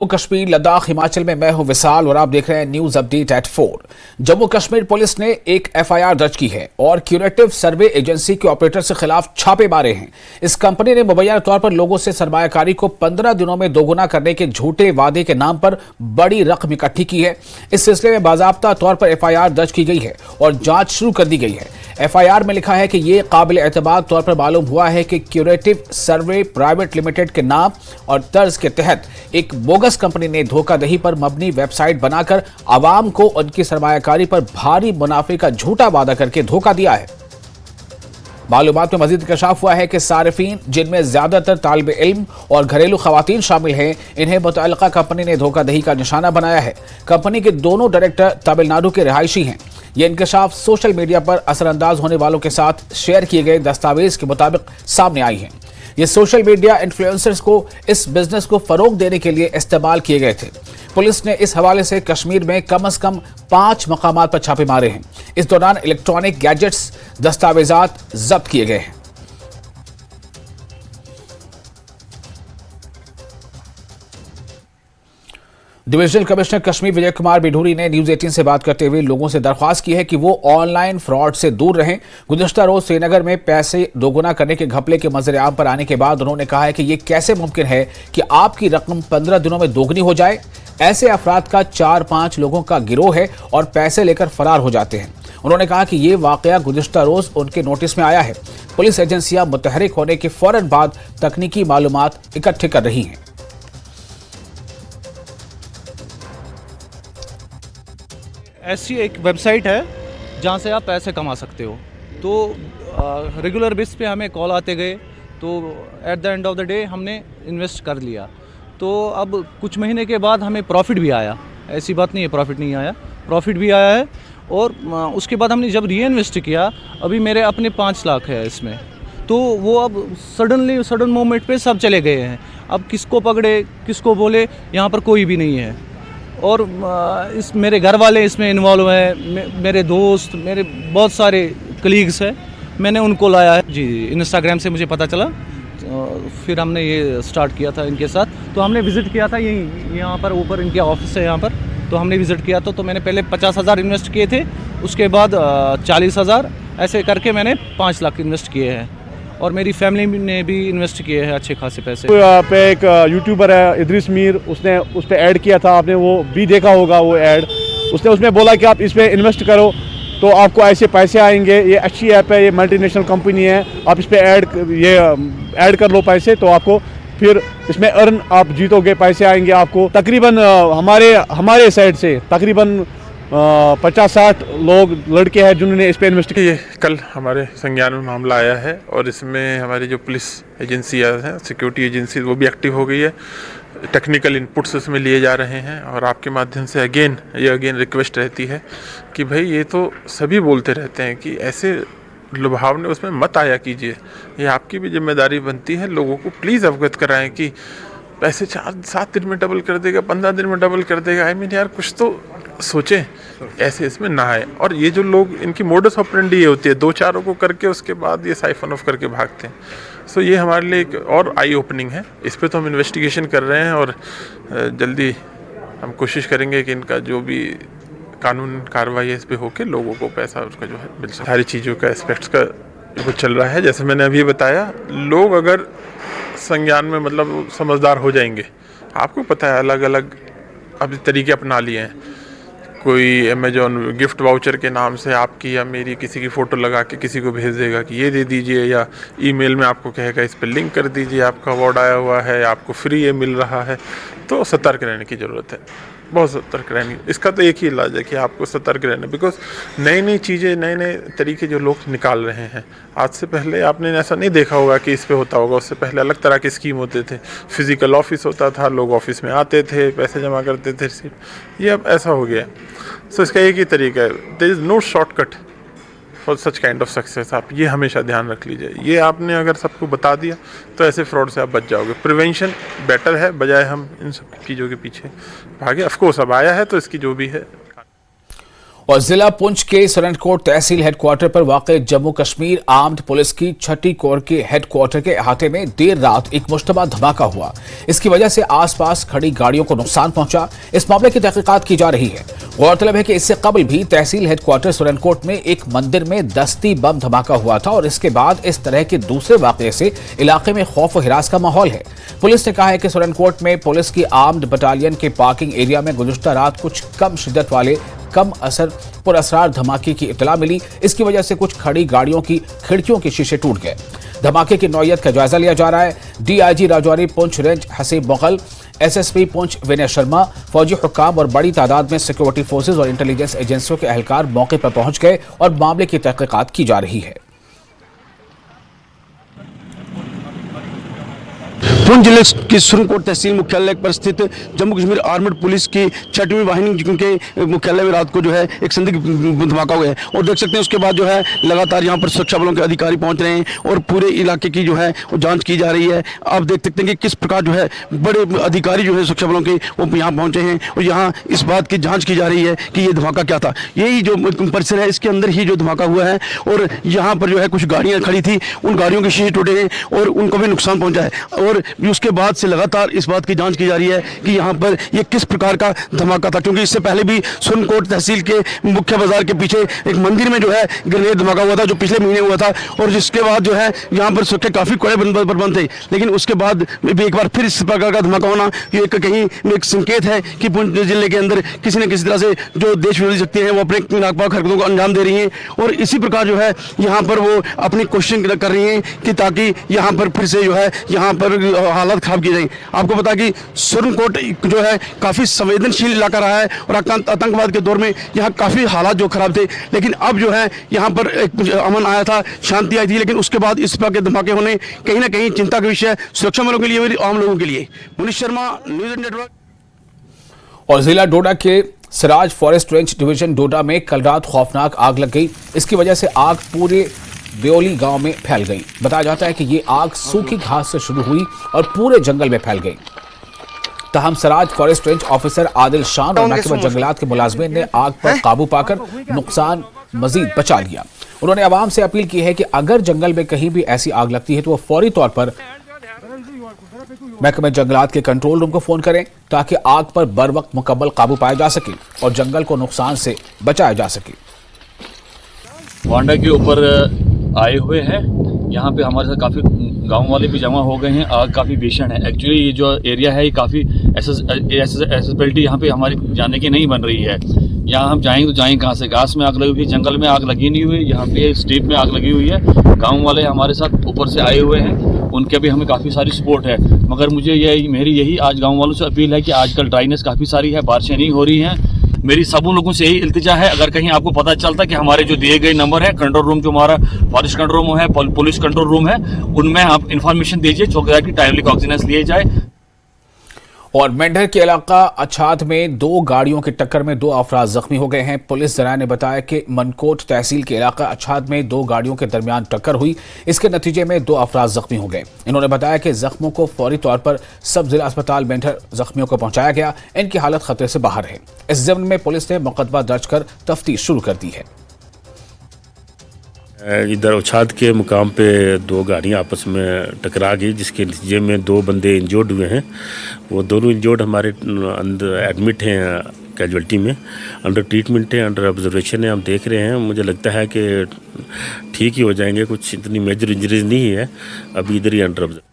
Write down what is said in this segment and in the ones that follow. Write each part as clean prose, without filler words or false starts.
कश्मीर, लद्दाख, हिमाचल में मैं हूं विशाल और आप देख रहे हैं news update at 4। Jammu Kashmir police ने एक एफआईआर दर्ज की है और क्यूरेटिव सर्वे एजेंसी के ऑपरेटर के खिलाफ छापे मारे हैं। इस कंपनी ने मुबैना तौर पर लोगों से सरमायाकारी को 15 दिनों में दोगुना करने के झूठे वादे के नाम पर बड़ी रकम इकट्ठी की है। इस सिलसिले में बाज़ाब्ता तौर पर एफआईआर दर्ज की गई है और जांच शुरू कर दी गई है। एफआईआर में लिखा है कि यह काबिल एतबार तौर पर मालूम हुआ है कि क्यूरेटिव सर्वे प्राइवेट लिमिटेड के नाम और तर्ज के तहत एक बोगस कंपनी ने धोखाधड़ी पर मबनी वेबसाइट बनाकर आवाम को उनकी सरमायाकारी पर भारी मुनाफे का झूठा वादा करके धोखा दिया है। मालूमात में मजीद इंकशाफ हुआ है कि सारिफीन, जिनमें ज्यादातर तालिब इल्म और घरेलू खवातीन शामिल हैं, इन्हें मुतल्लिका कंपनी ने धोखाधड़ी का निशाना बनाया है। कंपनी के दोनों डायरेक्टर तमिलनाडु के रिहायशी हैं। यह इंकशाफ सोशल मीडिया पर असरअंदाज होने वालों के साथ शेयर किए गए दस्तावेज के मुताबिक सामने आई हैं। ये सोशल मीडिया इन्फ्लुएंसर्स को इस बिजनेस को फरोग देने के लिए इस्तेमाल किए गए थे। पुलिस ने इस हवाले से कश्मीर में कम से कम 5 मकामात पर छापे मारे हैं। इस दौरान इलेक्ट्रॉनिक गैजेट्स, दस्तावेजात जब्त किए गए हैं। डिविजनल कमिश्नर कश्मीर विजय कुमार बिढूरी ने न्यूज 18 से बात करते हुए लोगों से दरख्वास्त की है कि वो ऑनलाइन फ्रॉड से दूर रहें। गुज़श्ता रोज श्रीनगर में पैसे दोगुना करने के घपले के मंजर-ए-आम पर आने के बाद उन्होंने कहा है कि ये कैसे मुमकिन है कि आपकी रकम 15 दिनों में दोगुनी हो जाए। ऐसे अफराद का 4-5 लोगों का गिरोह है और पैसे लेकर फरार हो जाते हैं। उन्होंने कहा कि ये वाकया गुज़श्ता रोज उनके नोटिस में आया है। पुलिस एजेंसियां मुतहरिक होने के फौरन बाद तकनीकी मालूमात इकट्ठे कर रही हैं। ऐसी एक वेबसाइट है जहाँ से आप पैसे कमा सकते हो। तो रेगुलर बेस पे हमें कॉल आते गए, तो at the end of the day हमने इन्वेस्ट कर लिया। तो अब कुछ महीने के बाद हमें प्रॉफिट भी आया, ऐसी बात नहीं है प्रॉफिट नहीं आया, प्रॉफिट भी आया है। और उसके बाद हमने जब री इन्वेस्ट किया, अभी मेरे अपने 5 लाख है इसमें, तो वो अब सडन मोमेंट पे सब चले गए हैं। अब किसको पकड़े, किसको बोले, यहाँ पर कोई भी नहीं है। और इस मेरे घर वाले इसमें इन्वॉल्व हैं, मेरे दोस्त, मेरे बहुत सारे कलीग्स हैं, मैंने उनको लाया है जी। इंस्टाग्राम से मुझे पता चला, फिर हमने ये स्टार्ट किया था इनके साथ। तो हमने विज़िट किया था यहाँ पर ऊपर इनके ऑफिस है यहाँ पर, तो हमने विज़िट किया तो मैंने पहले 50,000 इन्वेस्ट किए थे, उसके बाद 40,000, ऐसे करके मैंने 5 लाख इन्वेस्ट किए हैं। और मेरी फैमिली ने भी इन्वेस्ट किए हैं अच्छे खासे पैसे। पे एक यूट्यूबर है इद्रिस मीर, उसने उस पर ऐड किया था, आपने वो भी देखा होगा वो ऐड। उसने उसमें बोला कि आप इस पर इन्वेस्ट करो तो आपको ऐसे पैसे आएंगे, ये अच्छी ऐप है, ये मल्टीनेशनल कंपनी है, आप इस पर ऐड कर लो पैसे, तो आपको फिर इसमें अर्न आप जीतोगे, पैसे आएंगे आपको। तकरीबन हमारे साइड से तकरीबन 50-60 लोग लड़के हैं जिन्होंने इस पर इन्वेस्ट किया। ये कल हमारे संज्ञान में मामला आया है और इसमें हमारी जो पुलिस एजेंसियाँ हैं, सिक्योरिटी एजेंसी, वो भी एक्टिव हो गई है। टेक्निकल इनपुट्स इसमें लिए जा रहे हैं और आपके माध्यम से अगेन रिक्वेस्ट रहती है कि भाई ये तो सभी बोलते रहते हैं कि ऐसे लुभावने उसमें मत आया कीजिए। ये आपकी भी जिम्मेदारी बनती है, लोगों को प्लीज़ अवगत कराएं कि पैसे 4-7 दिन में डबल कर देगा, 15 दिन में डबल कर देगा। आई मीन यार कुछ तो सोचें, ऐसे इसमें ना आए। और ये जो लोग, इनकी मोडस ऑपरेंडी ये होती है, 2-4 को करके उसके बाद ये साइफन ऑफ करके भागते हैं। सो ये हमारे लिए एक और आई ओपनिंग है। इस पे तो हम इन्वेस्टिगेशन कर रहे हैं और जल्दी हम कोशिश करेंगे कि इनका जो भी कानून कार्रवाई इस पे होके लोगों को पैसा उसका जो है मिल सके। सारी चीज़ों का एस्पेक्ट्स का कुछ चल रहा है। जैसे मैंने अभी बताया, लोग अगर संज्ञान में मतलब समझदार हो जाएंगे, आपको पता है अलग अलग अभी तरीके अपना लिए हैं। कोई अमेजोन गिफ्ट वाउचर के नाम से आपकी या मेरी किसी की फ़ोटो लगा के किसी को भेज देगा कि ये दे दीजिए, या ईमेल में आपको कहेगा इस पर लिंक कर दीजिए, आपका अवार्ड आया हुआ है, आपको फ्री ये मिल रहा है। तो सतर्क रहने की ज़रूरत है, बहुत सतर्क रहने। इसका तो एक ही इलाज है कि आपको सतर्क रहना, बिकॉज नई नई चीज़ें, नए नए तरीके जो लोग निकाल रहे हैं। आज से पहले आपने ऐसा नहीं देखा होगा कि इस पे होता होगा, उससे पहले अलग तरह के स्कीम होते थे। फिजिकल ऑफिस होता था, लोग ऑफिस में आते थे, पैसे जमा करते थे, रिसीट। ये अब ऐसा हो गया है। सो इसका एक ही तरीका है, there is no shortcut for such kind of success. आप ये हमेशा ध्यान रख लीजिए। ये आपने अगर सबको बता दिया तो ऐसे फ्रॉड से आप बच जाओगे। प्रिवेंशन बेटर है, बजाय हम इन सब चीज़ों के पीछे भागे। ऑफ कोर्स अब आया है तो इसकी जो भी है और जिला पुंछ के सरनकोट तहसील हेडक्वार्टर पर वाक़ जम्मू कश्मीर आर्म्ड पुलिस की 6ठी कोर के हेडक्वार्टर के अहाते में देर रात एक मुश्तबा धमाका हुआ। इसकी वजह से आसपास खड़ी गाड़ियों को नुकसान पहुंचा। इस मामले की तहकीकात की जा रही है। गौरतलब है कि इससे कबल भी तहसील हेडक्वार्टर सरनकोट में एक मंदिर में दस्ती बम धमाका हुआ था और इसके बाद इस तरह के दूसरे वाक़े से इलाके में खौफ व हिरास का माहौल है। पुलिस ने कहा है कि सरनकोट में पुलिस की आर्म्ड बटालियन के पार्किंग एरिया में गुज़श्ता रात कुछ कम शिद्दत वाले कम पुरअसरार धमाके की इत्तला मिली। इसकी वजह से कुछ खड़ी गाड़ियों की खिड़कियों के शीशे टूट गए। धमाके की नौयत का जायजा लिया जा रहा है। DIG Rajouri Poonch range Haseeb Mughal, SSP Poonch Vinay Sharma, फौजी हुक्काम और बड़ी तादाद में सिक्योरिटी फोर्सेज और इंटेलिजेंस एजेंसियों के अहलकार मौके पर पहुंच गए और मामले की तहकीकात की जा रही है। पुंछ जिले की सरनकोट तहसील मुख्यालय पर स्थित जम्मू कश्मीर आर्मड पुलिस की 6वीं वाहिनी के मुख्यालय में रात को जो है एक संदिग्ध धमाका हुआ है और देख सकते हैं उसके बाद जो है लगातार यहाँ पर सुरक्षा बलों के अधिकारी पहुंच रहे हैं और पूरे इलाके की जो है वो जांच की जा रही है। आप देख सकते हैं कि किस प्रकार जो है बड़े अधिकारी जो है सुरक्षा बलों के वो यहाँ पहुंचे हैं और यहाँ इस बात की जाँच की जा रही है कि ये धमाका क्या था। यही जो परिसर है इसके अंदर ही जो धमाका हुआ है और यहाँ पर जो है कुछ गाड़ियाँ खड़ी थी, उन गाड़ियों के शीशे टूटे हैं और उनको भी नुकसान पहुँचा है और उसके बाद से लगातार इस बात की जांच की जा रही है कि यहाँ पर ये किस प्रकार का धमाका था, क्योंकि इससे पहले भी सरनकोट तहसील के मुख्य बाजार के पीछे एक मंदिर में जो है ग्रेनेड धमाका हुआ था जो पिछले महीने हुआ था और जिसके बाद जो है यहाँ पर सुरक्षा काफी कड़े प्रबंध थे। लेकिन उसके बाद भी एक बार फिर इस प्रकार का धमाका होना ये कहीं एक संकेत है कि पुंछ जिले के अंदर किसी न किसी तरह से जो देश विरोधी शक्तियां हैं वो अपने नापाक हरकतों को अंजाम दे रही हैं और इसी प्रकार जो है यहाँ पर वो अपनी कोशिश कर रही हैं कि ताकि यहाँ पर फिर से जो है यहाँ पर हालत खराब की जाए। आपको बता कि सरनकोट जो है काफ़ी संवेदनशील इलाका रहा है और आतंकवाद के दौर में यहाँ काफ़ी हालात जो खराब थे, लेकिन अब जो है यहाँ पर एक अमन आया था, शांति आई थी, लेकिन उसके बाद इस प्रकार के धमाके होने कहीं ना कहीं चिंता का विषय सुरक्षा बलों के लिए और आम लोगों के लिए। Munish Sharma, news network. और जिला डोडा के सिराज फॉरेस्ट रेंज डिवीजन डोडा में कल रात खौफनाक आग लग गई। इसकी वजह से आग पूरे ब्योली गांव में फैल गई। बताया जाता है कि ये आग सूखी घास से शुरू हुई और पूरे जंगल में फैल गई। तहम Saraj forest range officer Adil Shan और महकमा जंगलात के मुलाजमीन ने आग पर काबू पाकर नुकसान मजीद बचा लिया। उन्होंने आवाम से अपील की है कि अगर जंगल में कहीं भी ऐसी आग लगती है तो वो फौरी तौर पर महकमा जंगलात के कंट्रोल रूम को फोन करें ताकि आग पर बर वक्त मुकम्मल काबू पाया जा सके और जंगल को नुकसान से बचाया जा सके। वांडा के ऊपर आए हुए हैं, यहाँ पे हमारे साथ काफ़ी गांव वाले भी जमा हो गए हैं। आग काफ़ी भीषण है। एक्चुअली ये जो एरिया है ये काफ़ी एसेसिबिलिटी यहाँ पे हमारी जाने की नहीं बन रही है। यहाँ हम जाएंगे तो जाएंगे कहाँ से? घास में आग लगी हुई, जंगल में आग लगी नहीं हुई, यहाँ पे स्ट्रीट में आग लगी हुई है। गांव वाले हमारे साथ ऊपर से आए हुए हैं, उनके भी हमें काफ़ी सारी सपोर्ट है। मगर मुझे मेरी यही आज गाँव वालों से अपील है कि आजकल ड्राइनेस काफ़ी सारी है, बारिशें नहीं हो रही हैं। मेरी सब लोगों से यही इल्तिजा है, अगर कहीं आपको पता चलता कि हमारे जो दिए गए नंबर है, कंट्रोल रूम जो हमारा फॉरेस्ट कंट्रोल रूम है, पुलिस कंट्रोल रूम है, उनमें आप इंफॉर्मेशन दीजिए ताकि टाइमली कॉग्निजेंस लिए जाए। और मेंढर के इलाका अछात में 2 गाड़ियों की टक्कर में 2 अफराद जख्मी हो गए हैं। पुलिस जराये ने बताया कि मनकोट तहसील के इलाका अछात में 2 गाड़ियों के दरमियान टक्कर हुई। इसके नतीजे में 2 अफराद जख्मी हो गए। इन्होंने बताया कि जख्मों को फौरी तौर पर सब जिला अस्पताल मेंढर जख्मियों को पहुंचाया गया। इनकी हालत खतरे से बाहर है। इस जम्न में पुलिस ने मुकदमा दर्ज कर तफ्तीश शुरू कर दी है। इधर उछाद के मुकाम पे 2 गाड़ियाँ आपस में टकरा गई, जिसके नतीजे में 2 बंदे इंजर्ड हुए हैं। वो दोनों इंजर्ड हमारे अंदर एडमिट हैं, कैजुअल्टी में अंडर ट्रीटमेंट है, अंडर ऑब्जर्वेशन है। हम देख रहे हैं, मुझे लगता है कि ठीक ही हो जाएंगे, कुछ इतनी मेजर इंजरीज नहीं है, अभी इधर ही अंडर ऑब्जर्वेशन।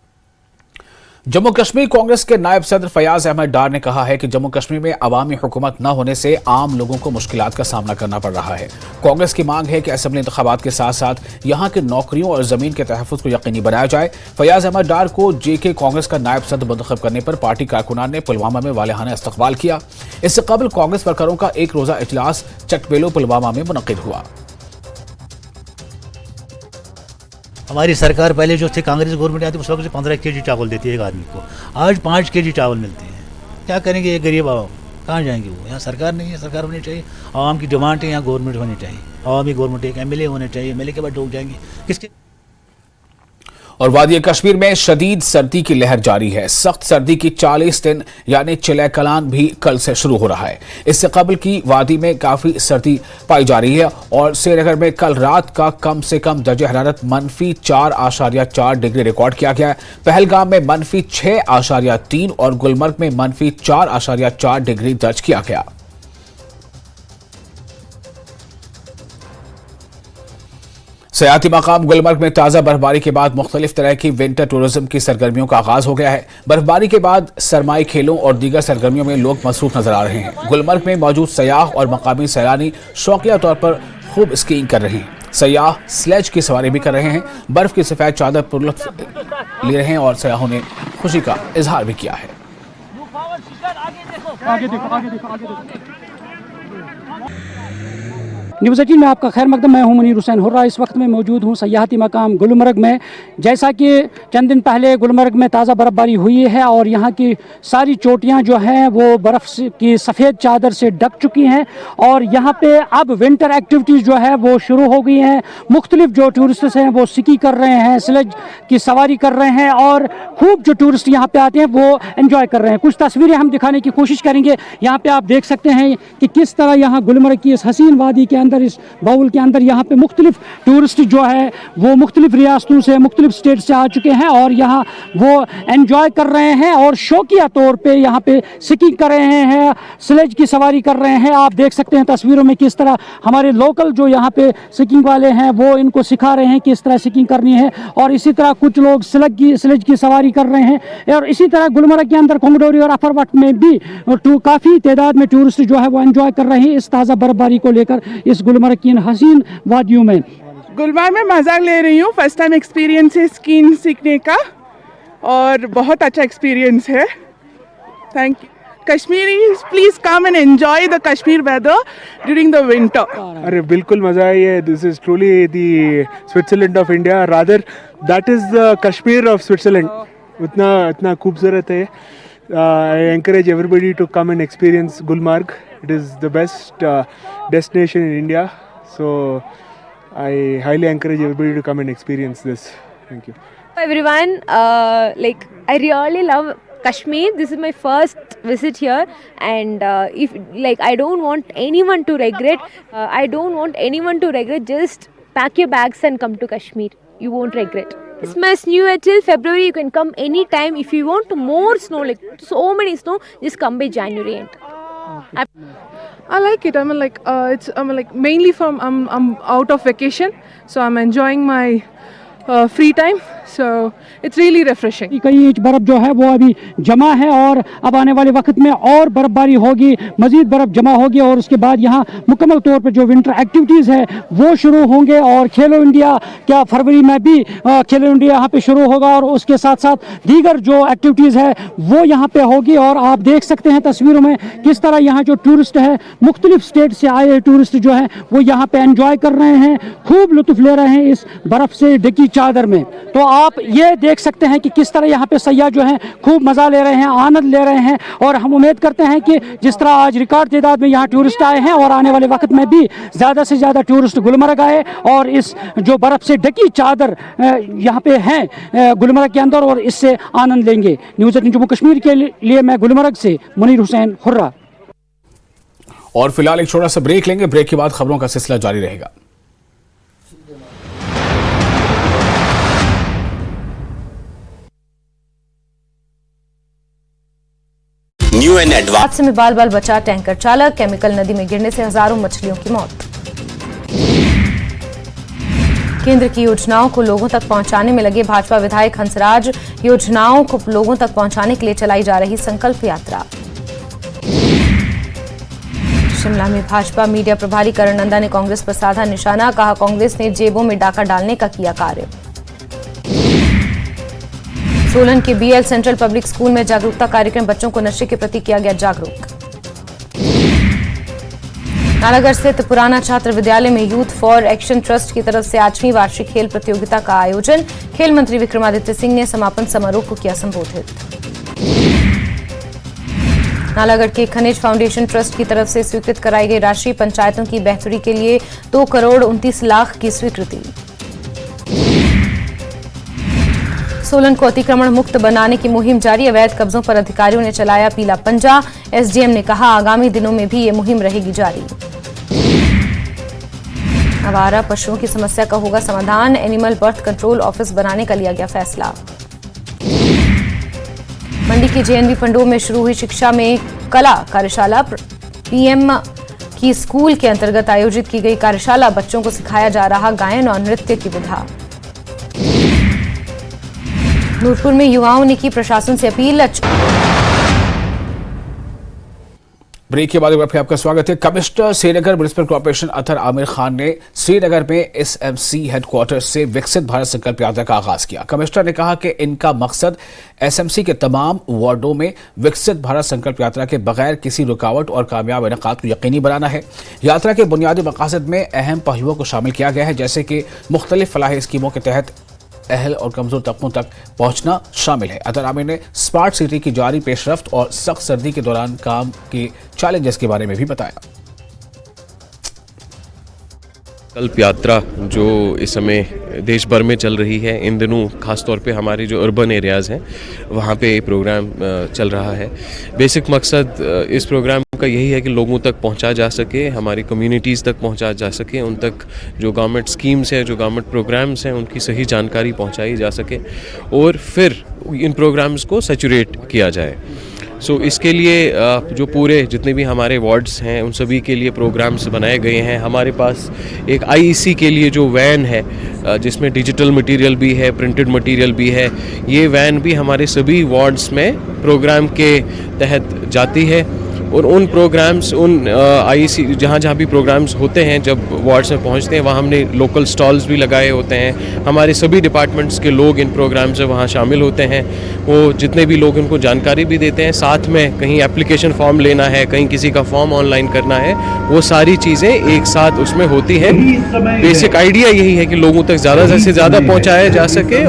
जम्मू कश्मीर कांग्रेस के नायब सदर फयाज अहमद डार ने कहा है कि जम्मू कश्मीर में अवामी हुकूमत न होने से आम लोगों को मुश्किलात का सामना करना पड़ रहा है। कांग्रेस की मांग है कि असेंबली इंतखाबात के साथ साथ यहाँ के नौकरियों और जमीन के तहफ़्फ़ुज़ को यकीनी बनाया जाए। फयाज अहमद डार को जेके कांग्रेस का नायब सदर मुंतखब करने पर पार्टी कारकुनान ने पुलवामा में वालिहाना इस्तकबाल किया। इससे कबल कांग्रेस वर्करों का एक रोज़ा इजलास चकबेलो पुलवामा में मुनक़िद हुआ। हमारी सरकार पहले जो थी कांग्रेस गवर्नमेंट आती उस वक्त 15 केजी चावल देती है एक आदमी को, आज 5 केजी चावल मिलते हैं। क्या करेंगे ये गरीब आवाम, कहाँ जाएंगे वो? यहाँ सरकार नहीं है, सरकार होनी चाहिए। आवाम की डिमांड है यहाँ गवर्नमेंट होनी चाहिए, आवामी गवर्नमेंट, एक एमएलए होने चाहिए। एमएलए के बाद डूब जाएंगे किसके? और वादी कश्मीर में शदीद सर्दी की लहर जारी है। सख्त सर्दी की 40 दिन यानी चिले कलान भी कल से शुरू हो रहा है। इससे कबल की वादी में काफी सर्दी पाई जा रही है और श्रीनगर में कल रात का कम से कम दर्जे हरारत -4.4 डिग्री रिकॉर्ड किया गया है। पहलगाम में -6.3 और गुलमर्ग में -4.4 डिग्री दर्ज किया गया। सयाती मकाम गुलमर्ग में ताज़ा बर्फबारी के बाद मुख्तलिफ तरह की विंटर टूरिज्म की सरगर्मियों का आगाज हो गया है। बर्फबारी के बाद सरमाई खेलों और दीगर सरगर्मियों में लोग मसरूफ नजर आ रहे हैं। गुलमर्ग में मौजूद सयाह और मकामी सैलानी शौकिया तौर पर खूब स्कीइंग कर रहे हैं। सयाह स्लेज की सवारी भी कर रहे हैं। बर्फ की सफेद चादर पुरलुत्फ ले रहे हैं और सयाहों ने खुशी का इजहार भी किया है। न्यूज़ 18 में आपका खैर मकदम। मैं हूं मुनीर हुसैन हुर्रा। इस वक्त मैं मौजूद हूं सयाहती मकाम गुलमर्ग में। जैसा कि चंद दिन पहले गुलमर्ग में ताज़ा बर्फ़बारी हुई है और यहाँ की सारी चोटियाँ जो हैं वो बर्फ़ की सफ़ेद चादर से ढक चुकी हैं और यहाँ पे अब विंटर एक्टिविटीज़ जो है वो शुरू हो गई हैं। मुख्तलिफ जो टूरिस्ट हैं वो स्की कर रहे हैं, स्लेज की सवारी कर रहे हैं और खूब जो टूरिस्ट यहाँ पे आते हैं वो एंजॉय कर रहे हैं। कुछ तस्वीरें हम दिखाने की कोशिश करेंगे। यहाँ पे आप देख सकते हैं कि किस तरह यहाँ गुलमर्ग की इस हसीन वादी के अंदर, इस बाउल के अंदर यहाँ पे मुख्तलिफ टूरिस्ट जो है वो मुख्तलिफ रियासतों से, मुख्तलिफ स्टेट से आ चुके हैं और यहाँ वो एंजॉय कर रहे हैं और शौकिया तौर पे यहाँ पे स्कीइंग कर रहे हैं, स्लेज की सवारी कर रहे हैं। आप देख सकते हैं तस्वीरों में किस तरह हमारे लोकल जो यहाँ पे स्कीइंग वाले हैं वो इनको सिखा रहे हैं किस तरह स्कीइंग करनी है और इसी तरह कुछ लोग स्लेज की सवारी कर रहे हैं। और इसी तरह गुलमर्ग के अंदर कोंगडोरी और अफरवट में भी काफ़ी तादाद में टूरिस्ट जो है वो एंजॉय कर रहे हैं इस ताज़ा बर्फबारी को लेकर इस गुलमर्ग की इन हसीन वादियों में। गुलमर्ग में मज़ा ले रही हूँ। फर्स्ट टाइम एक्सपीरियंस है स्कीइंग सीखने का और बहुत अच्छा एक्सपीरियंस है। Thank you. Kashmiris, please come and enjoy the Kashmir weather during the winter. अरे बिल्कुल मज़ा आई है। This is truly the Switzerland of India. Rather, that is the Kashmir of Switzerland. इतना खूबसूरत है। I encourage everybody to come and experience Gulmarg. It is the best destination in India. So I highly encourage everybody to come and experience this. Thank you. Everyone, I really love Kashmir. This is my first visit here and I don't want anyone to regret. Just pack your bags and come to Kashmir. You won't regret. Christmas, New Year till February, you can come anytime. If you want more snow, like so many snow, just come by January end. I like it. Mainly I'm out of vacation, so I'm enjoying my free time. So it's really refreshing. कई inch बर्फ जो है वो अभी जमा है और अब आने वाले वक्त में और बर्फबारी होगी, मजीद बर्फ जमा होगी और उसके बाद यहाँ मुकम्मल तौर पर जो विंटर एक्टिविटीज़ है वो शुरू होंगे। और खेलो इंडिया क्या फरवरी में भी खेलो इंडिया यहाँ पे शुरू होगा और उसके साथ साथ दीगर जो एक्टिविटीज़ है वो यहाँ पे होगी। और आप देख सकते हैं तस्वीरों में किस तरह यहाँ जो टूरिस्ट है, मुख्तलिफ स्टेट से आए टूरिस्ट जो है वो यहाँ पे एंजॉय कर रहे हैं, खूब लुत्फ़ ले रहे हैं इस बर्फ़ से ढकी चादर में। तो आप ये देख सकते हैं कि किस तरह यहाँ पे सयाह जो हैं खूब मज़ा ले रहे हैं, आनंद ले रहे हैं। और हम उम्मीद करते हैं कि जिस तरह आज रिकॉर्ड तादाद में यहाँ टूरिस्ट आए हैं और आने वाले वक्त में भी ज़्यादा से ज़्यादा टूरिस्ट गुलमर्ग आए और इस जो बर्फ़ से ढकी चादर यहाँ पे हैं गुलमर्ग के अंदर और इससे आनंद लेंगे। न्यूज़ 18 जम्मू कश्मीर के लिए मैं गुलमर्ग से मुनीर हुसैन हुर्रा। और फिलहाल एक छोटा सा ब्रेक लेंगे। ब्रेक के बाद खबरों का सिलसिला जारी रहेगा। न्यू एंड एडवांस हादसे में बाल बाल बचा टैंकर चालक। केमिकल नदी में गिरने से हजारों मछलियों की मौत। केंद्र की योजनाओं को लोगों तक पहुंचाने में लगे भाजपा विधायक हंसराज। योजनाओं को लोगों तक पहुंचाने के लिए चलाई जा रही संकल्प यात्रा। शिमला में भाजपा मीडिया प्रभारी करण नंदा ने कांग्रेस पर साधा निशाना। कहा, कांग्रेस ने जेबों में डाका डालने का किया कार्य। सोलन के बीएल सेंट्रल पब्लिक स्कूल में जागरूकता कार्यक्रम। बच्चों को नशे के प्रति किया गया जागरूक। नालागढ़ स्थित पुराना छात्र विद्यालय में यूथ फॉर एक्शन ट्रस्ट की तरफ से 8वीं वार्षिक खेल प्रतियोगिता का आयोजन। खेल मंत्री विक्रमादित्य सिंह ने समापन समारोह को किया संबोधित। नालागढ़ के खनिज फाउंडेशन ट्रस्ट की तरफ से स्वीकृत कराई गई राशि। पंचायतों की बेहतरी के लिए 2 करोड़ 29 लाख की स्वीकृति। सोलन को अतिक्रमण मुक्त बनाने की मुहिम जारी। अवैध कब्जों पर अधिकारियों ने चलाया पीला पंजा। एसडीएम ने कहा आगामी दिनों में भी ये मुहिम रहेगी जारी। आवारा पशुओं की समस्या का होगा समाधान। एनिमल बर्थ कंट्रोल ऑफिस बनाने का लिया गया फैसला। मंडी की जेएनवी पंडोह में शुरू हुई शिक्षा में कला कार्यशाला। पीएम की स्कूल के अंतर्गत आयोजित की गई कार्यशाला। बच्चों को सिखाया जा रहा गायन और नृत्य की विधा। नूरपुर में युवाओं ने की प्रशासन से अपील। ब्रेक के बाद एक बार फिर आपका स्वागत है। कमिश्नर श्रीनगर म्युनिसिपल कॉर्पोरेशन अतर आमिर खान ने श्रीनगर में एसएमसी हेडक्वार्टर से विकसित भारत संकल्प यात्रा का आगाज किया। कमिश्नर ने कहा कि इनका मकसद एसएमसी के तमाम वार्डों में विकसित भारत संकल्प यात्रा के बगैर किसी रुकावट और कामयाब इनेकाद को यकीनी बनाना है। यात्रा के बुनियादी मकासद में अहम पहलुओं को शामिल किया गया है, जैसे कि मुख्तलिफ फलाही स्कीमों के तहत अहल और कमजोर तबकों तक पहुंचना शामिल है। अतर आमिर ने स्मार्ट सिटी की जारी पेशरफ्त और सख्त सर्दी के दौरान काम के चैलेंजेस के बारे में भी बताया। संकल्प यात्रा जो इस समय देश भर में चल रही है, इन दिनों खास तौर पे हमारे जो अर्बन एरियाज़ हैं वहाँ पे ये प्रोग्राम चल रहा है। बेसिक मकसद इस प्रोग्राम का यही है कि लोगों तक पहुँचा जा सके, हमारी कम्युनिटीज़ तक पहुँचा जा सके, उन तक जो गवर्नमेंट स्कीम्स हैं, जो गवर्नमेंट प्रोग्राम्स हैं, उनकी सही जानकारी पहुँचाई जा सके और फिर इन प्रोग्राम्स को सैचुरेट किया जाए। इसके लिए जो पूरे जितने भी हमारे वार्ड्स हैं उन सभी के लिए प्रोग्राम्स बनाए गए हैं। हमारे पास एक आईईसी के लिए जो वैन है जिसमें डिजिटल मटेरियल भी है, प्रिंटेड मटेरियल भी है, ये वैन भी हमारे सभी वार्ड्स में प्रोग्राम के तहत जाती है और उन प्रोग्राम्स उन आईईसी जहाँ जहाँ भी प्रोग्राम्स होते हैं जब वार्ड्स में पहुँचते हैं वहाँ हमने लोकल स्टॉल्स भी लगाए होते हैं। हमारे सभी डिपार्टमेंट्स के लोग इन प्रोग्राम्स में वहाँ शामिल होते हैं। वो जितने भी लोग उनको जानकारी भी देते हैं, साथ में कहीं एप्लीकेशन फॉर्म लेना है, कहीं किसी का फॉर्म ऑनलाइन करना है, वो सारी चीज़ें एक साथ उसमें होती हैं। बेसिक आइडिया यही है कि लोगों तक ज़्यादा से ज़्यादा पहुँचाया जा सके।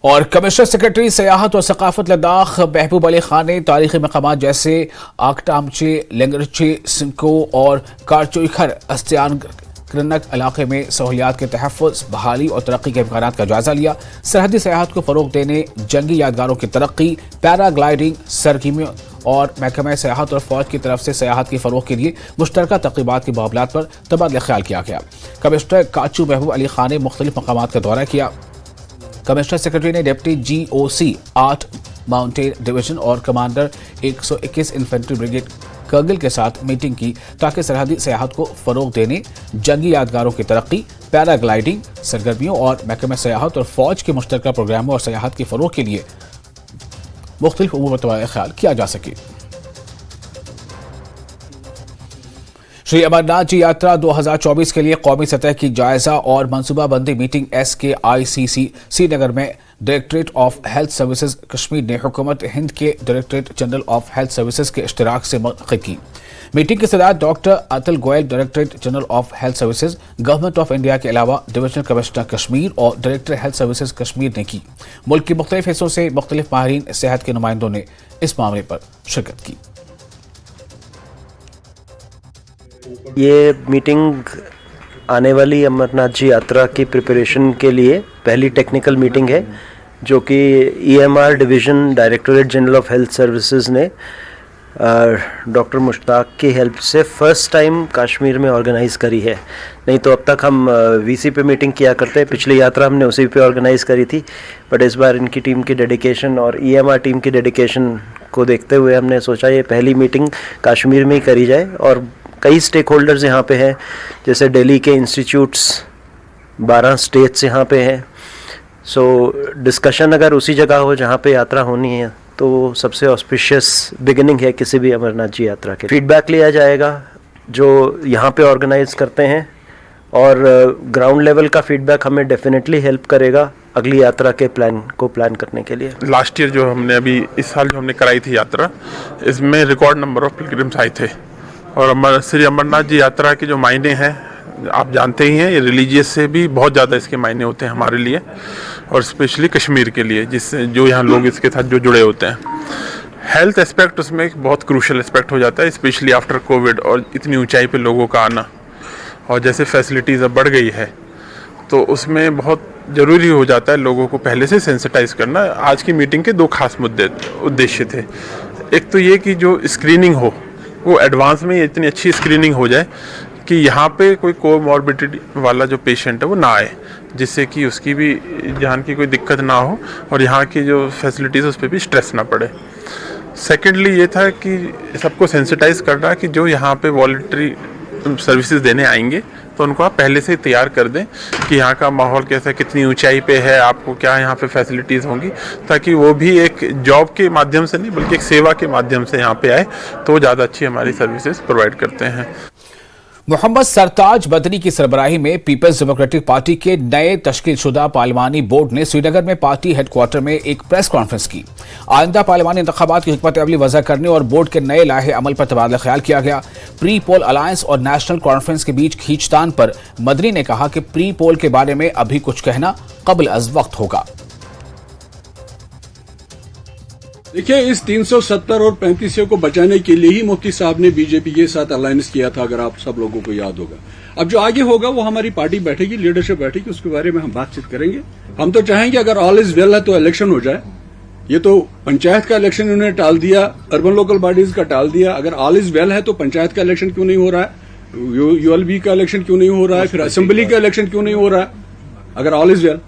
और कमिश्नर सेक्रेटरी सयाहत और सकाफत लद्दाख महबूब अली खान ने तारीखी मकामात जैसे आकटामचे, लेंगरचे, सिंको और कारचोईखर अस्तियान करनक इलाके में सहूलियात के तहफ़्फ़ुज़, बहाली और तरक्की के इम्कानात का जायजा लिया। सरहदी सयाहत को फ़रोग़ देने, जंगी यादगारों की तरक्की, पैराग्लाइडिंग सरगर्मियों और महकमा सयाहत और फ़ौज की तरफ से सयाहत की फ़रोग़ के लिए मुश्तरका तक़रीबात के मामलात पर तबादला ख्याल किया गया। कमिश्नर काचू महबूब अली खान ने मुख्तलिफ मकामात का दौरा किया। कमिश्नर सेक्रेटरी ने डिप्टी जीओसी 8 माउंटेन डिवीजन और कमांडर 121 इन्फेंट्री ब्रिगेड करगिल के साथ मीटिंग की ताकि सरहदी सयाहत को फ़रोग़ देने, जंगी यादगारों की तरक्की, पैराग्लाइडिंग सरगर्मियों और महकमा सयाहत और फ़ौज के मुश्तरका प्रोग्रामों और सयाहत की फ़रोग़ के लिए मुख्तलिफ उमूर पर तबादला ख्याल किया जा सके। श्री अमरनाथ जी यात्रा 2024 के लिए कौमी सतह की जायजा और मनसूबाबंदी मीटिंग SKICC श्रीनगर में directorate of health services Kashmir ने हुकूमत हिंद के directorate general of health services के इश्तराक से मुनक़िद की। मीटिंग की सदारत doctor Atul Goyal, directorate general of health services, government of India के अलावा डिविजनल कमिश्नर कश्मीर और डायरेक्टर हेल्थ सर्विसेज कश्मीर ने की। मुल्क के मुख्तलिफ हिस्सों से मुख्तलिफ माहिरीन सेहत के नुमाइंदों ने इस मामले पर शिरकत की। ये मीटिंग आने वाली अमरनाथ जी यात्रा की प्रिपरेशन के लिए पहली टेक्निकल मीटिंग है जो कि EMR division directorate general of health services ने डॉक्टर मुश्ताक की हेल्प से फ़र्स्ट टाइम कश्मीर में ऑर्गेनाइज़ करी है। नहीं तो अब तक हम VC पे मीटिंग किया करते हैं, पिछली यात्रा हमने उसी पे ऑर्गेनाइज़ करी थी, बट इस बार इनकी टीम की डेडिकेशन और EMR टीम की डेडिकेशन को देखते हुए हमने सोचा ये पहली मीटिंग कश्मीर में ही करी जाए। और कई स्टेक होल्डर्स यहाँ पे हैं, जैसे दिल्ली के इंस्टीट्यूट्स 12 स्टेट्स यहाँ पे हैं। सो डिस्कशन अगर उसी जगह हो जहाँ पे यात्रा होनी है तो सबसे ऑस्पिशियस बिगिनिंग है किसी भी अमरनाथ जी यात्रा के। फीडबैक लिया जाएगा जो यहाँ पे ऑर्गेनाइज करते हैं और ग्राउंड लेवल का फीडबैक हमें डेफिनेटली हेल्प करेगा अगली यात्रा के प्लान करने के लिए। लास्ट ईयर जो हमने अभी इस साल जो हमने कराई थी यात्रा, इसमें रिकॉर्ड नंबर ऑफ पिलग्रिम्स आए थे। और श्री अमरनाथ जी यात्रा के जो मायने हैं आप जानते ही हैं, ये रिलीजियस से भी बहुत ज़्यादा इसके मायने होते हैं हमारे लिए और स्पेशली कश्मीर के लिए, जिससे जो यहाँ लोग इसके साथ जो जुड़े होते हैं। हेल्थ एस्पेक्ट उसमें एक बहुत क्रूशल एस्पेक्ट हो जाता है, स्पेशली आफ्टर कोविड और इतनी ऊंचाई पे लोगों का आना, और जैसे फैसिलिटीज़ अब बढ़ गई है तो उसमें बहुत ज़रूरी हो जाता है लोगों को पहले से सेंसिटाइज करना। आज की मीटिंग के दो खास उद्देश्य थे। एक तो ये कि जो स्क्रीनिंग हो वो एडवांस में इतनी अच्छी स्क्रीनिंग हो जाए कि यहाँ पे कोई कोमॉर्बिडिटी वाला जो पेशेंट है वो ना आए, जिससे कि उसकी भी जान की कोई दिक्कत ना हो और यहाँ की जो फैसिलिटीज़ उस पर भी स्ट्रेस ना पड़े। सेकेंडली ये था कि सबको सेंसिटाइज करना कि जो यहाँ पे वॉलंटरी सर्विसेज देने आएंगे तो उनको आप पहले से तैयार कर दें कि यहाँ का माहौल कैसा, कितनी ऊंचाई पे है, आपको क्या यहाँ पे फैसिलिटीज़ होंगी, ताकि वो भी एक जॉब के माध्यम से नहीं बल्कि एक सेवा के माध्यम से यहाँ पे आए तो ज़्यादा अच्छी हमारी सर्विसेज प्रोवाइड करते हैं। मोहम्मद सरताज बदरी की सरबराही में पीपल्स डेमोक्रेटिक पार्टी के नए तश्कीलशुदा पार्लिमानी बोर्ड ने श्रीनगर में पार्टी हेडक्वार्टर में एक प्रेस कॉन्फ्रेंस की। आइंदा पार्लिमानी इंतखाबात की हिकमत अमली वज़ा करने और बोर्ड के नए लाहे अमल पर तबादला ख्याल किया गया। प्री पोल अलायंस और नेशनल कॉन्फ्रेंस के बीच खींचतान पर मदरी ने कहा कि प्री पोल के बारे में अभी कुछ कहना कब्ल अज़ वक्त होगा। देखिए, इस 370 और 3500 को बचाने के लिए ही मुफ्ती साहब ने बीजेपी के साथ अलायंस किया था, अगर आप सब लोगों को याद होगा। अब जो आगे होगा वो हमारी पार्टी बैठेगी, लीडरशिप बैठेगी, उसके बारे में हम बातचीत करेंगे। हम तो चाहेंगे अगर ऑल इज वेल है तो इलेक्शन हो जाए। ये तो पंचायत का इलेक्शन इन्होंने टाल दिया, अर्बन लोकल बॉडीज का टाल दिया। अगर ऑल इज वेल है तो पंचायत का इलेक्शन क्यों नहीं हो रहा है, यूएलबी का इलेक्शन क्यों नहीं हो रहा है, फिर असेंबली का इलेक्शन क्यों नहीं हो रहा है। अगर ऑल इज वेल,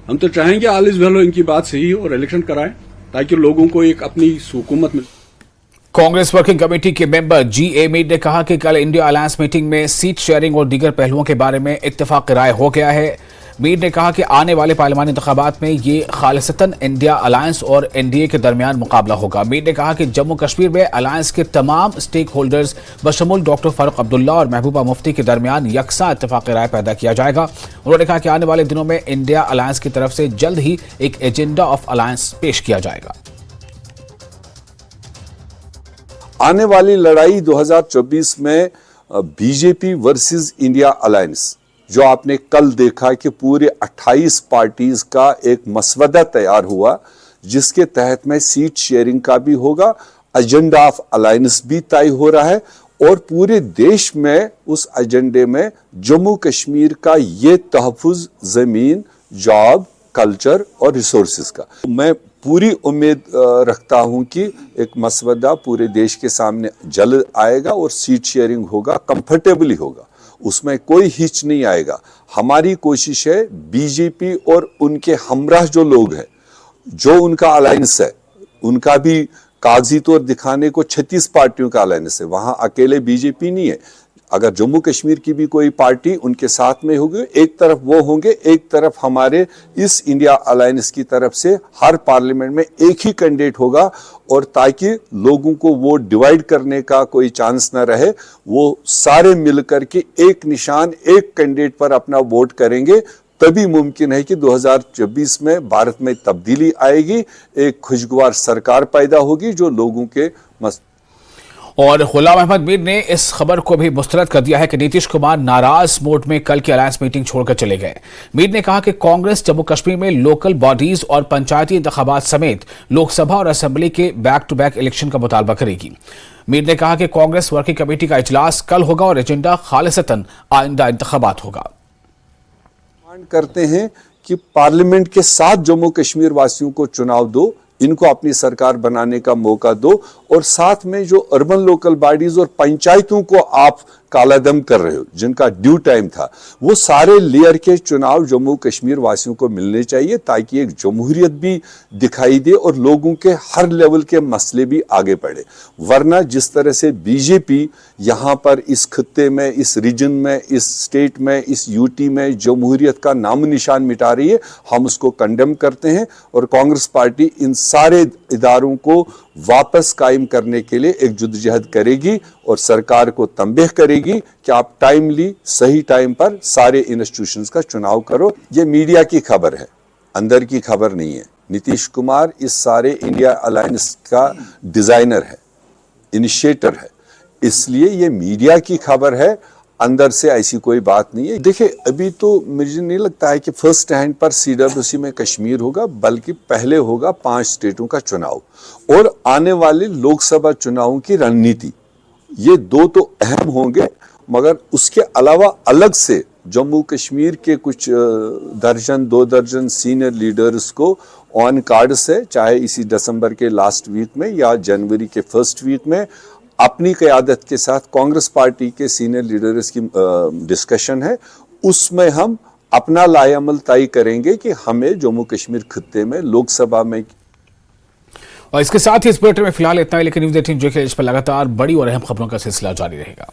हम तो चाहेंगे ऑल इज वेल हो, इनकी बात सही हो और इलेक्शन कराएं ताकि लोगों को एक अपनी हुकूमत मिले। कांग्रेस वर्किंग कमेटी के मेंबर जी.ए. मीर ने कहा कि कल इंडिया अलायंस मीटिंग में सीट शेयरिंग और दीगर पहलुओं के बारे में इत्तेफाक राय हो गया है। मीर ने कहा कि आने वाले पार्लिमानी इंतखाबात में ये खालिसतन इंडिया अलायंस और एनडीए के दरमियान मुकाबला होगा। मीर ने कहा कि जम्मू कश्मीर में अलायंस के तमाम स्टेक होल्डर्स बशमूल डॉक्टर फारूक अब्दुल्ला और महबूबा मुफ्ती के दरमियान यकसा इत्तेफाक राय पैदा किया जाएगा। उन्होंने कहा कि आने वाले दिनों में इंडिया अलायंस की तरफ से जल्द ही एक एजेंडा ऑफ अलायंस पेश किया जाएगा। आने वाली लड़ाई 2024 में बीजेपी वर्सेस इंडिया अलायंस, जो आपने कल देखा कि पूरे 28 पार्टीज का एक मसवदा तैयार हुआ जिसके तहत में सीट शेयरिंग का भी होगा, एजेंडा ऑफ अलायंस भी तय हो रहा है और पूरे देश में उस एजेंडे में जम्मू कश्मीर का ये तहफ़्फ़ुज़ ज़मीन, जॉब, कल्चर और रिसोर्सेज का। मैं पूरी उम्मीद रखता हूं कि एक मसवदा पूरे देश के सामने जल्द आएगा और सीट शेयरिंग होगा, कंफर्टेबली होगा, उसमें कोई हिच नहीं आएगा। हमारी कोशिश है बीजेपी और उनके हमराह जो लोग हैं, जो उनका अलायंस है, उनका भी कागजी तौर दिखाने को 36 पार्टियों का अलायंस है, वहां अकेले बीजेपी नहीं है। अगर जम्मू कश्मीर की भी कोई पार्टी उनके साथ में होगी, एक तरफ वो होंगे, एक तरफ हमारे इस इंडिया अलायंस की तरफ से हर पार्लियामेंट में एक ही कैंडिडेट होगा, और ताकि लोगों को वोट डिवाइड करने का कोई चांस ना रहे, वो सारे मिलकर के एक निशान, एक कैंडिडेट पर अपना वोट करेंगे, तभी मुमकिन है कि 2024 में भारत में तब्दीली आएगी, एक खुशगवार सरकार पैदा होगी जो लोगों के और गुलाम अहमद मीर ने इस खबर को भी मुस्तरद कर दिया है कि नीतीश कुमार नाराज मोड में कल की अलायंस मीटिंग छोड़कर चले गए। मीर ने कहा कि कांग्रेस जम्मू कश्मीर में लोकल बॉडीज और पंचायती इंतखाबात समेत लोकसभा और असेंबली के बैक टू बैक इलेक्शन का मुतालबा करेगी। मीर ने कहा कि कांग्रेस वर्किंग कमेटी का इजलास कल होगा और एजेंडा खालिसतन आइंदा इंतखाबात होगा। मांग करते हैं कि पार्लियामेंट के साथ जम्मू कश्मीर वासियों को चुनाव दो, इनको अपनी सरकार बनाने का मौका दो, और साथ में जो अर्बन लोकल बॉडीज और पंचायतों को आप कालादम कर रहे हो, जिनका ड्यू टाइम था, वो सारे लेयर के चुनाव जम्मू कश्मीर वासियों को मिलने चाहिए, ताकि एक जमहूरियत भी दिखाई दे और लोगों के हर लेवल के मसले भी आगे बढ़े। वरना जिस तरह से बीजेपी यहाँ पर इस खत्ते में, इस रीजन में, इस स्टेट में, इस यूटी में जमहूरियत का नाम निशान मिटा रही है, हम उसको कंडेम करते हैं। और कांग्रेस पार्टी इन सारे इदारों को वापस कायम करने के लिए एक जद्दोजहद करेगी और सरकार को तंबीह करेगी कि आप टाइमली, सही टाइम पर सारे इंस्टीट्यूशंस का चुनाव करो। ये मीडिया की खबर है, अंदर की खबर नहीं है। नीतीश कुमार इस सारे इंडिया अलायंस का डिजाइनर है, इनिशिएटर है, इसलिए ये मीडिया की खबर है, अंदर से ऐसी कोई बात नहीं है। देखिए, अभी तो मुझे नहीं लगता है कि फर्स्ट हैंड पर सीडब्ल्यूसी में कश्मीर होगा, बल्कि पहले होगा 5 स्टेटों का चुनाव और आने वाले लोकसभा चुनावों की रणनीति। ये 2 तो अहम होंगे, मगर उसके अलावा अलग से जम्मू कश्मीर के कुछ दर्जन 2 दर्जन सीनियर लीडर्स को ऑन कार्ड से, चाहे इसी दिसंबर के लास्ट वीक में या जनवरी के फर्स्ट वीक में, अपनी क़यादत के साथ कांग्रेस पार्टी के सीनियर लीडर्स की डिस्कशन है। उसमें हम अपना लाएअमल तय करेंगे कि हमें जम्मू कश्मीर खित्ते में लोकसभा में। और इसके साथ ही इस बुलेटिन में फिलहाल इतना ही, लेकिन न्यूज़ 18 जो कि इस पर लगातार बड़ी और अहम खबरों का सिलसिला जारी रहेगा।